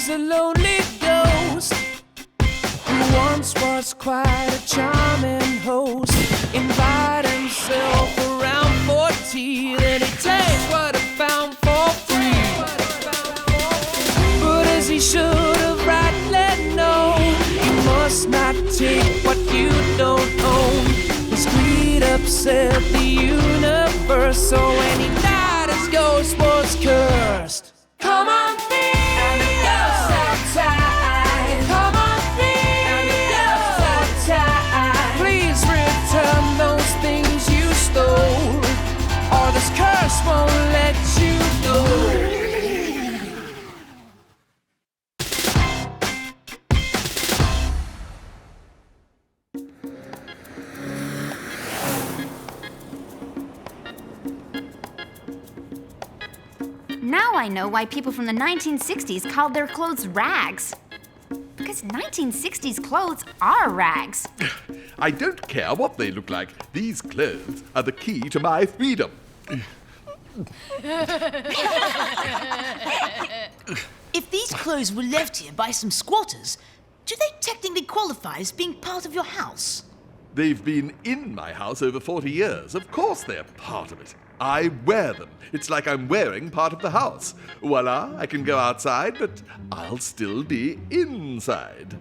is a lonely ghost who once was quite a charming host. Invite himself around for tea, then he takes what he found for free. But as he should have rightly known, you must not take what you don't own. His greed upset the universe, so when he died his ghost was cursed. Come on, thief, and the ghost outside. Come on, thief, and the ghost outside. Please return those things you stole, or this curse won't let you go. Now I know why people from the 1960s called their clothes rags. Because 1960s clothes are rags. I don't care what they look like. These clothes are the key to my freedom. If these clothes were left here by some squatters, do they technically qualify as being part of your house? They've been in my house over 40 years. Of course they're part of it. I wear them. It's like I'm wearing part of the house. Voila, I can go outside, but I'll still be inside.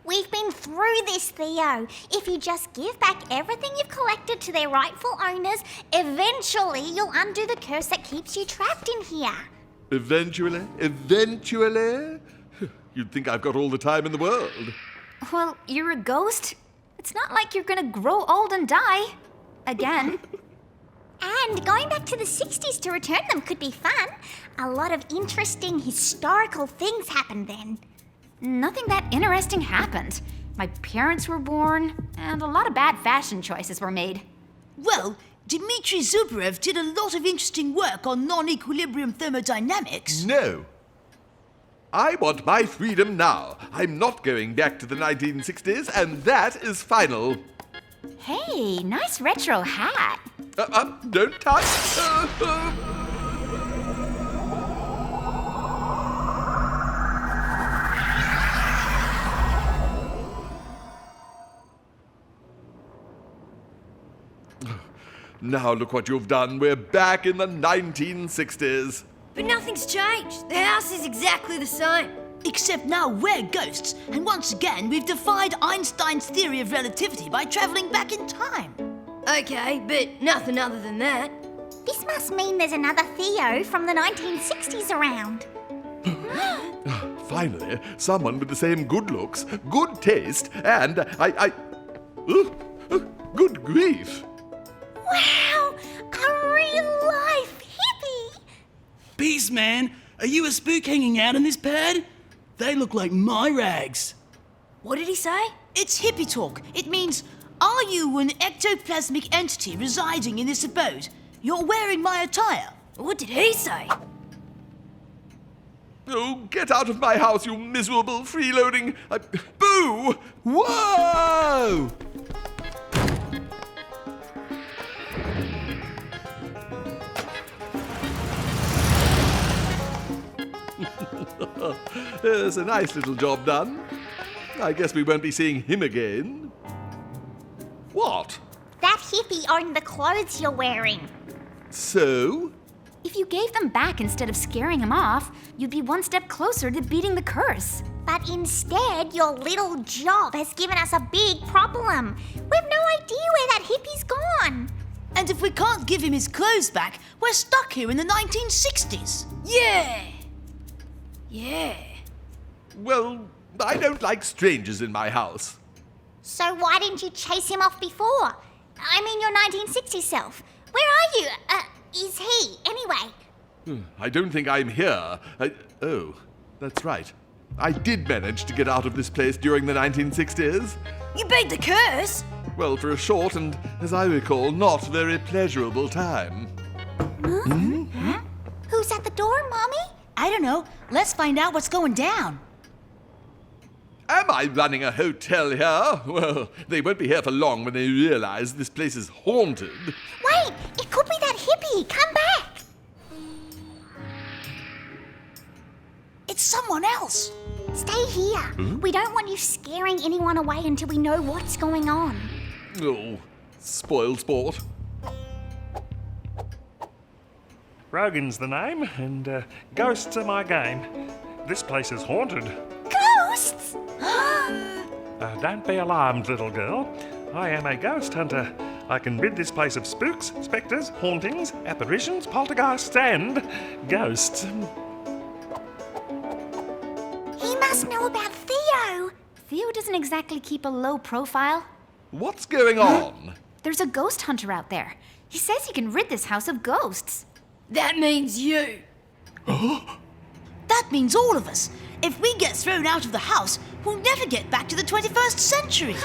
We've been through this, Theo. If you just give back everything you've collected to their rightful owners, eventually you'll undo the curse that keeps you trapped in here. Eventually? You'd think I've got all the time in the world. Well, you're a ghost. It's not like you're gonna grow old and die. Again. And going back to the 60s to return them could be fun. A lot of interesting historical things happened then. Nothing that interesting happened. My parents were born, and a lot of bad fashion choices were made. Well, Dmitry Zubarev did a lot of interesting work on non-equilibrium thermodynamics. No. I want my freedom now. I'm not going back to the 1960s, and that is final. Hey, nice retro hat. Don't touch. Now look what you've done. We're back in the 1960s. But nothing's changed. The house is exactly the same. Except now we're ghosts, and once again we've defied Einstein's theory of relativity by travelling back in time. Okay, but nothing other than that. This must mean there's another Theo from the 1960s around. Finally, someone with the same good looks, good taste, and good grief. Wow! A real-life hippie! Peace, man. Are you a spook hanging out in this pad? They look like my rags. What did he say? It's hippie talk. It means, are you an ectoplasmic entity residing in this abode? You're wearing my attire. What did he say? Oh, get out of my house, you miserable freeloading... Boo! Whoa! It's a nice little job done. I guess we won't be seeing him again. What? That hippie owned the clothes you're wearing. So? If you gave them back instead of scaring him off, you'd be one step closer to beating the curse. But instead, your little job has given us a big problem. We've no idea where that hippie's gone. And if we can't give him his clothes back, we're stuck here in the 1960s. Yeah! Yeah. Well, I don't like strangers in my house. So why didn't you chase him off before? I mean your 1960s self. Where are you? Is he, anyway? I don't think I'm here. Oh, that's right. I did manage to get out of this place during the 1960s. You beat the curse? Well, for a short and, as I recall, not very pleasurable time. Huh? Who's at the door, Mommy? I don't know. Let's find out what's going down. Am I running a hotel here? Well, they won't be here for long when they realize this place is haunted. Wait, it could be that hippie. Come back. It's someone else. Stay here. We don't want you scaring anyone away until we know what's going on. Oh, spoiled sport. Rogan's the name, and ghosts are my game. This place is haunted. Ghosts! Don't be alarmed, little girl. I am a ghost hunter. I can rid this place of spooks, spectres, hauntings, apparitions, poltergeists, and ghosts. He must know about Theo. Theo doesn't exactly keep a low profile. What's going on? There's a ghost hunter out there. He says he can rid this house of ghosts. That means you. That means all of us. If we get thrown out of the house, we'll never get back to the 21st century.